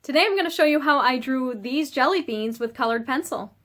Today I'm going to show you how I drew these jelly beans with colored pencil.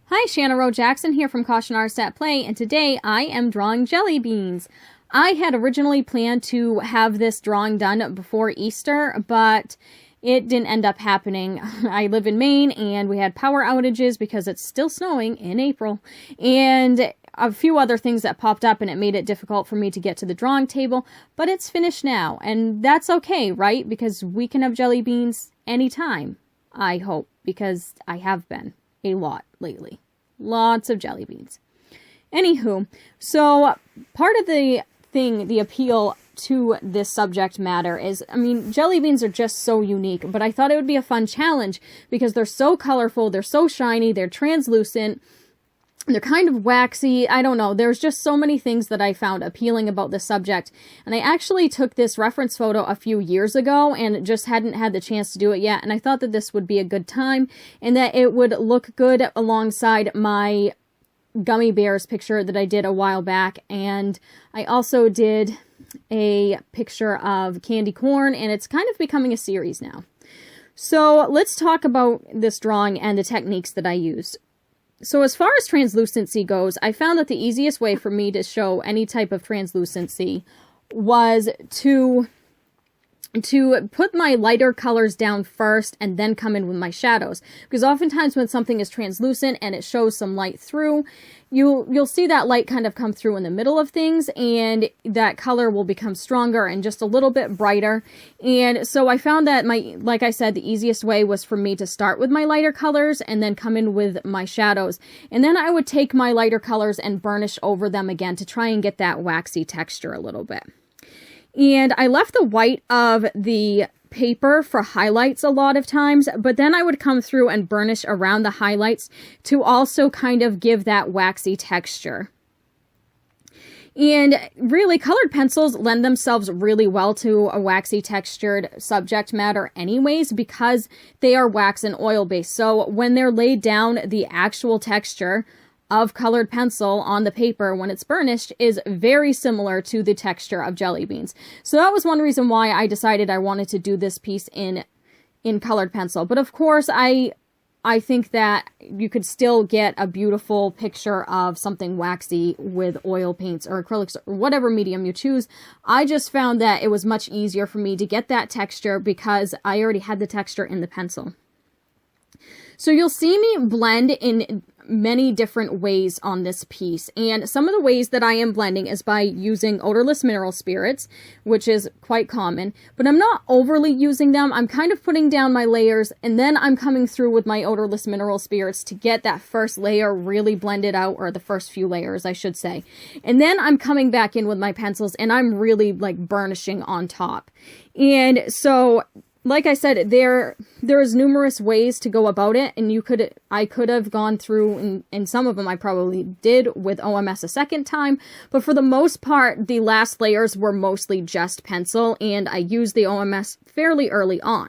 Hi, Shanna Rowe Jackson here from Caution Artists at Play, and today I am drawing jelly beans. I had originally planned to have this drawing done before Easter, but it didn't end up happening. I live in Maine and we had power outages because it's still snowing in April, and a few other things that popped up, and it made it difficult for me to get to the drawing table, but it's finished now, and that's okay, right? Because we can have jelly beans anytime, I hope, because I have been a lot lately. Lots of jelly beans. Anywho, so part of the appeal to this subject matter is, jelly beans are just so unique, but I thought it would be a fun challenge because they're so colorful, they're so shiny, they're translucent, they're kind of waxy. I don't know. There's just so many things that I found appealing about this subject. And I actually took this reference photo a few years ago and just hadn't had the chance to do it yet. And I thought that this would be a good time and that it would look good alongside my gummy bears picture that I did a while back. And I also did a picture of candy corn, and it's kind of becoming a series now. So let's talk about this drawing and the techniques that I used. So as far as translucency goes, I found that the easiest way for me to show any type of translucency was to put my lighter colors down first and then come in with my shadows. Because oftentimes when something is translucent and it shows some light through, you'll see that light kind of come through in the middle of things, and that color will become stronger and just a little bit brighter. And so I found that like I said, the easiest way was for me to start with my lighter colors and then come in with my shadows. And then I would take my lighter colors and burnish over them again to try and get that waxy texture a little bit. And I left the white of the paper for highlights a lot of times, but then I would come through and burnish around the highlights to also kind of give that waxy texture. And really, colored pencils lend themselves really well to a waxy textured subject matter anyways, because they are wax and oil based. So when they're laid down, the actual texture of colored pencil on the paper when it's burnished is very similar to the texture of jelly beans. So that was one reason why I decided I wanted to do this piece in colored pencil. But of course, I think that you could still get a beautiful picture of something waxy with oil paints or acrylics or whatever medium you choose. I just found that it was much easier for me to get that texture because I already had the texture in the pencil. So you'll see me blend in many different ways on this piece, and some of the ways that I am blending is by using odorless mineral spirits, which is quite common, but I'm not overly using them. I'm kind of putting down my layers, and then I'm coming through with my odorless mineral spirits to get that first layer really blended out, or the first few layers, I should say. And then I'm coming back in with my pencils, and I'm really like burnishing on top. And so like I said, there's numerous ways to go about it, and I could have gone through, and some of them I probably did with OMS a second time, but for the most part, the last layers were mostly just pencil, and I used the OMS fairly early on.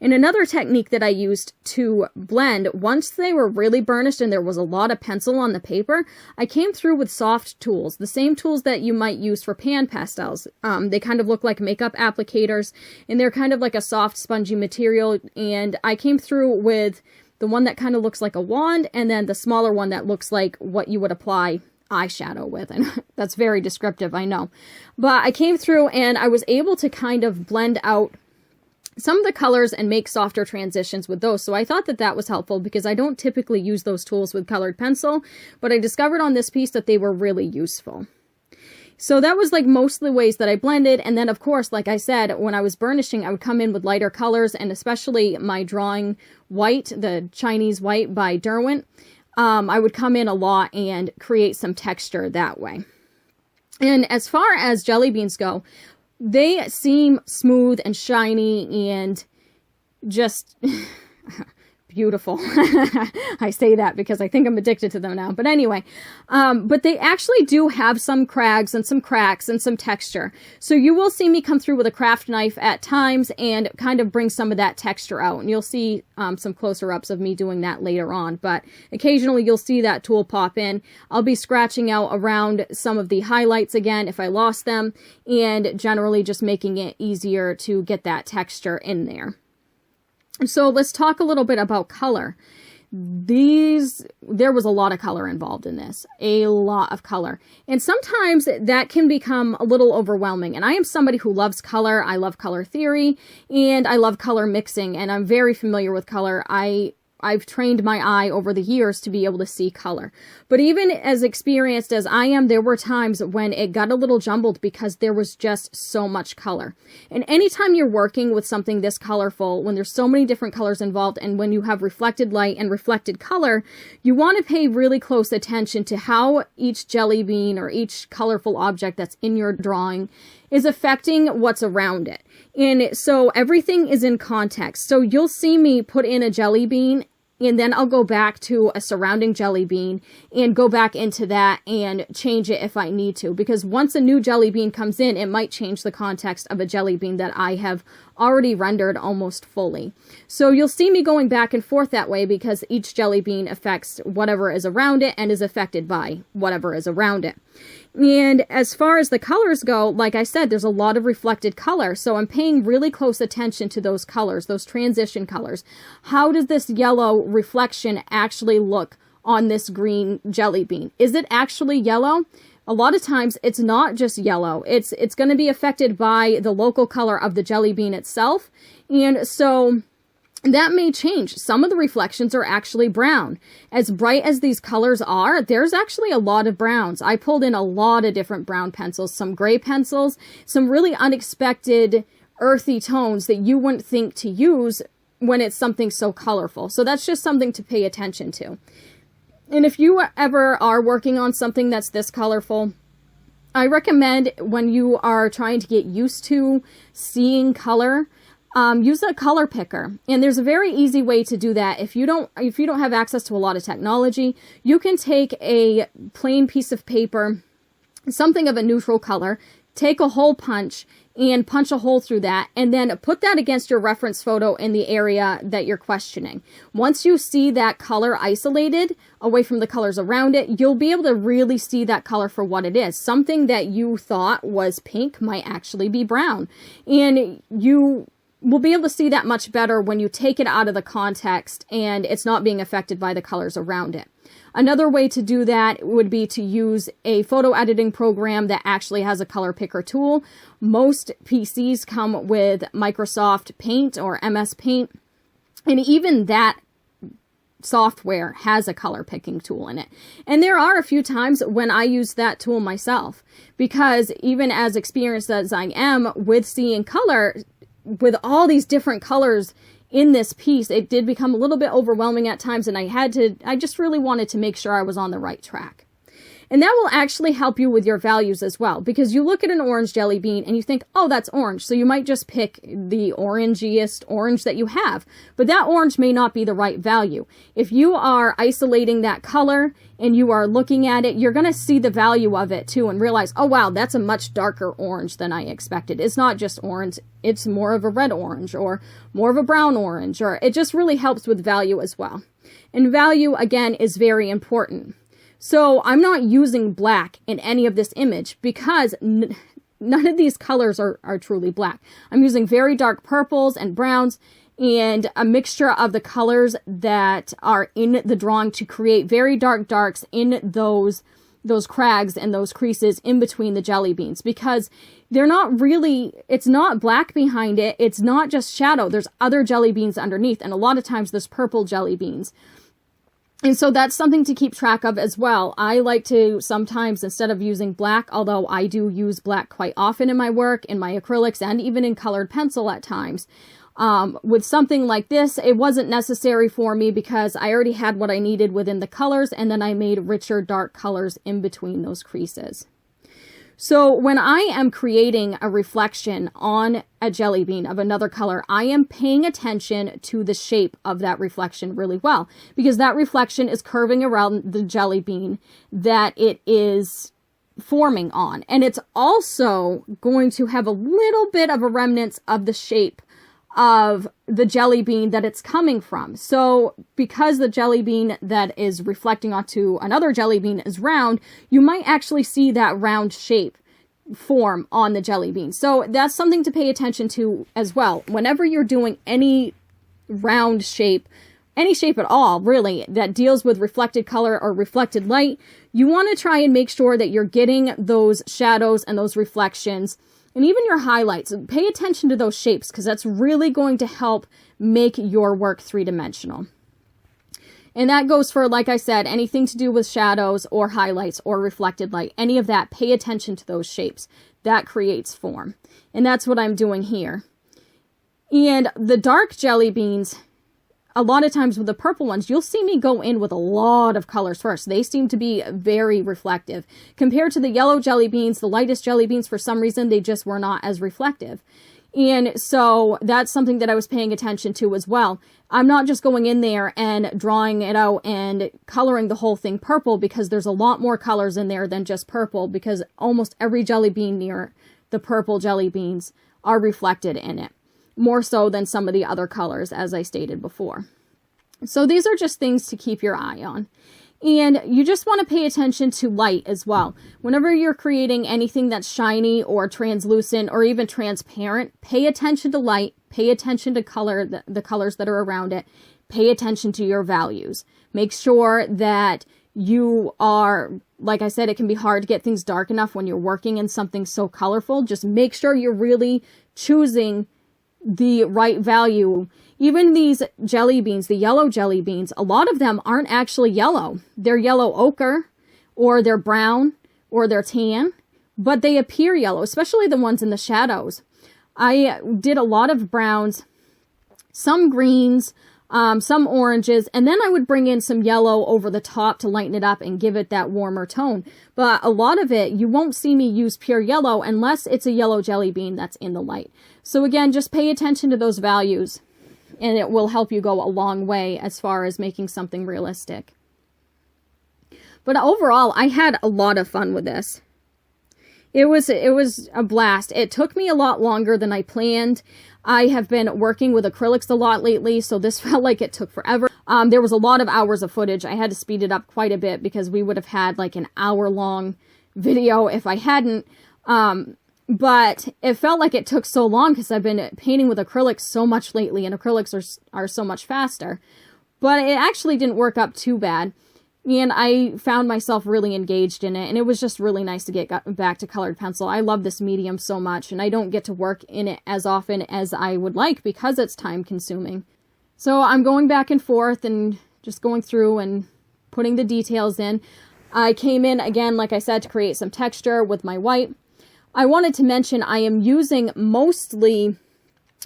And another technique that I used to blend, once they were really burnished and there was a lot of pencil on the paper, I came through with soft tools, the same tools that you might use for pan pastels. They kind of look like makeup applicators, and they're kind of like a soft, spongy material, and I came through with the one that kind of looks like a wand, and then the smaller one that looks like what you would apply eyeshadow with, and that's very descriptive, I know. But I came through and I was able to kind of blend out some of the colors and make softer transitions with those. So I thought that that was helpful because I don't typically use those tools with colored pencil, but I discovered on this piece that they were really useful. So that was like most of the ways that I blended. And then of course, like I said, when I was burnishing, I would come in with lighter colors, and especially my drawing white, the Chinese white by Derwent, I would come in a lot and create some texture that way. And as far as jelly beans go, they seem smooth and shiny and just beautiful. I say that because I think I'm addicted to them now. But anyway, but they actually do have some crags and some cracks and some texture. So you will see me come through with a craft knife at times and kind of bring some of that texture out. And you'll see some closer ups of me doing that later on. But occasionally you'll see that tool pop in. I'll be scratching out around some of the highlights again if I lost them, and generally just making it easier to get that texture in there. So let's talk a little bit about color. There was a lot of color involved in this, a lot of color. And sometimes that can become a little overwhelming. And I am somebody who loves color. I love color theory and I love color mixing, and I'm very familiar with color. I've trained my eye over the years to be able to see color. But even as experienced as I am, there were times when it got a little jumbled because there was just so much color. And anytime you're working with something this colorful, when there's so many different colors involved, and when you have reflected light and reflected color, you want to pay really close attention to how each jelly bean or each colorful object that's in your drawing is affecting what's around it. And so everything is in context. So you'll see me put in a jelly bean, and then I'll go back to a surrounding jelly bean and go back into that and change it if I need to. Because once a new jelly bean comes in, it might change the context of a jelly bean that I have already rendered almost fully. So you'll see me going back and forth that way because each jelly bean affects whatever is around it and is affected by whatever is around it. And as far as the colors go, like I said, there's a lot of reflected color. So I'm paying really close attention to those colors, those transition colors. How does this yellow reflection actually look on this green jelly bean? Is it actually yellow? A lot of times it's not just yellow. It's going to be affected by the local color of the jelly bean itself. And so that may change. Some of the reflections are actually brown. As bright as these colors are, there's actually a lot of browns. I pulled in a lot of different brown pencils, some gray pencils, some really unexpected earthy tones that you wouldn't think to use when it's something so colorful. So that's just something to pay attention to. And if you ever are working on something that's this colorful, I recommend when you are trying to get used to seeing color, use a color picker. And there's a very easy way to do that. If you don't have access to a lot of technology, you can take a plain piece of paper, something of a neutral color, take a hole punch and punch a hole through that, and then put that against your reference photo in the area that you're questioning. Once you see that color isolated away from the colors around it, you'll be able to really see that color for what it is. Something that you thought was pink might actually be brown. And you will be able to see that much better when you take it out of the context and it's not being affected by the colors around it. Another way to do that would be to use a photo editing program that actually has a color picker tool. Most PCs come with Microsoft Paint or MS Paint, and even that software has a color picking tool in it. And there are a few times when I use that tool myself, because even as experienced as I am with seeing color, with all these different colors in this piece, it did become a little bit overwhelming at times, and I just really wanted to make sure I was on the right track. And that will actually help you with your values as well, because you look at an orange jelly bean and you think, oh, that's orange. So you might just pick the orangiest orange that you have, but that orange may not be the right value. If you are isolating that color and you are looking at it, you're going to see the value of it too and realize, oh, wow, that's a much darker orange than I expected. It's not just orange. It's more of a red orange or more of a brown orange, or it just really helps with value as well. And value, again, is very important. So I'm not using black in any of this image because none of these colors are truly black. I'm using very dark purples and browns and a mixture of the colors that are in the drawing to create very dark darks in those crags and those creases in between the jelly beans, because they're not really, it's not black behind it. It's not just shadow. There's other jelly beans underneath, and a lot of times there's purple jelly beans. And so that's something to keep track of as well. I like to sometimes, instead of using black, although I do use black quite often in my work, in my acrylics, and even in colored pencil at times, with something like this, it wasn't necessary for me because I already had what I needed within the colors, and then I made richer dark colors in between those creases. So when I am creating a reflection on a jelly bean of another color, I am paying attention to the shape of that reflection really well, because that reflection is curving around the jelly bean that it is forming on. And it's also going to have a little bit of a remnants of the shape of the jelly bean that it's coming from. So because the jelly bean that is reflecting onto another jelly bean is round, you might actually see that round shape form on the jelly bean. So that's something to pay attention to as well. Whenever you're doing any round shape, any shape at all, really, that deals with reflected color or reflected light, you want to try and make sure that you're getting those shadows and those reflections and even your highlights. Pay attention to those shapes, because that's really going to help make your work three-dimensional. And that goes for, like I said, anything to do with shadows or highlights or reflected light. Any of that, pay attention to those shapes. That creates form. And that's what I'm doing here. And the dark jelly beans, a lot of times with the purple ones, you'll see me go in with a lot of colors first. They seem to be very reflective. Compared to the yellow jelly beans, the lightest jelly beans, for some reason, they just were not as reflective. And so that's something that I was paying attention to as well. I'm not just going in there and drawing it out and coloring the whole thing purple, because there's a lot more colors in there than just purple, because almost every jelly bean near the purple jelly beans are reflected in it, more so than some of the other colors, as I stated before. So these are just things to keep your eye on. And you just want to pay attention to light as well. Whenever you're creating anything that's shiny or translucent or even transparent, pay attention to light, pay attention to color, the colors that are around it, pay attention to your values. Make sure that you are, like I said, it can be hard to get things dark enough when you're working in something so colorful. Just make sure you're really choosing the right value. Even these jelly beans, the yellow jelly beans, a lot of them aren't actually yellow. They're yellow ochre, or they're brown, or they're tan, but they appear yellow, especially the ones in the shadows. I did a lot of browns, some greens, some oranges, and then I would bring in some yellow over the top to lighten it up and give it that warmer tone. But a lot of it, you won't see me use pure yellow unless it's a yellow jelly bean that's in the light. So again, just pay attention to those values, and it will help you go a long way as far as making something realistic. But overall, I had a lot of fun with this. It was a blast. It took me a lot longer than I planned. I have been working with acrylics a lot lately, so this felt like it took forever. There was a lot of hours of footage. I had to speed it up quite a bit because we would have had like an hour-long video if I hadn't. But it felt like it took so long because I've been painting with acrylics so much lately, and acrylics are so much faster. But it actually didn't work up too bad. And I found myself really engaged in it, and it was just really nice to get back to colored pencil. I love this medium so much, and I don't get to work in it as often as I would like because it's time consuming. So I'm going back and forth and just going through and putting the details in. I came in again, like I said, to create some texture with my white. I wanted to mention I am using mostly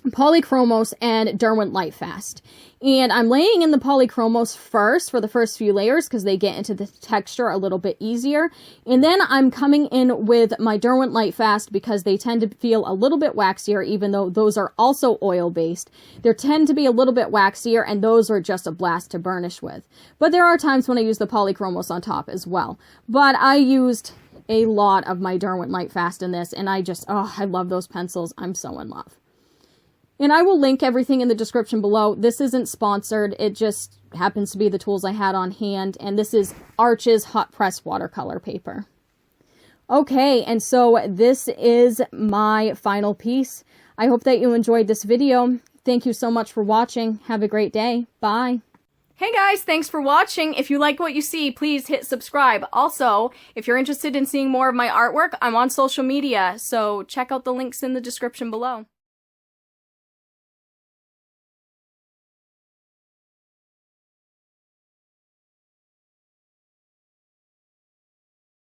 Polychromos and Derwent Lightfast. And I'm laying in the Polychromos first for the first few layers because they get into the texture a little bit easier. And then I'm coming in with my Derwent Lightfast because they tend to feel a little bit waxier, even though those are also oil-based. They tend to be a little bit waxier, and those are just a blast to burnish with. But there are times when I use the Polychromos on top as well. But I used a lot of my Derwent Lightfast in this, and I love those pencils. I'm so in love. And I will link everything in the description below. This isn't sponsored. It just happens to be the tools I had on hand. And this is Arch's Hot Press Watercolor Paper. Okay, and so this is my final piece. I hope that you enjoyed this video. Thank you so much for watching. Have a great day. Bye. Hey guys, thanks for watching. If you like what you see, please hit subscribe. Also, if you're interested in seeing more of my artwork, I'm on social media, so check out the links in the description below.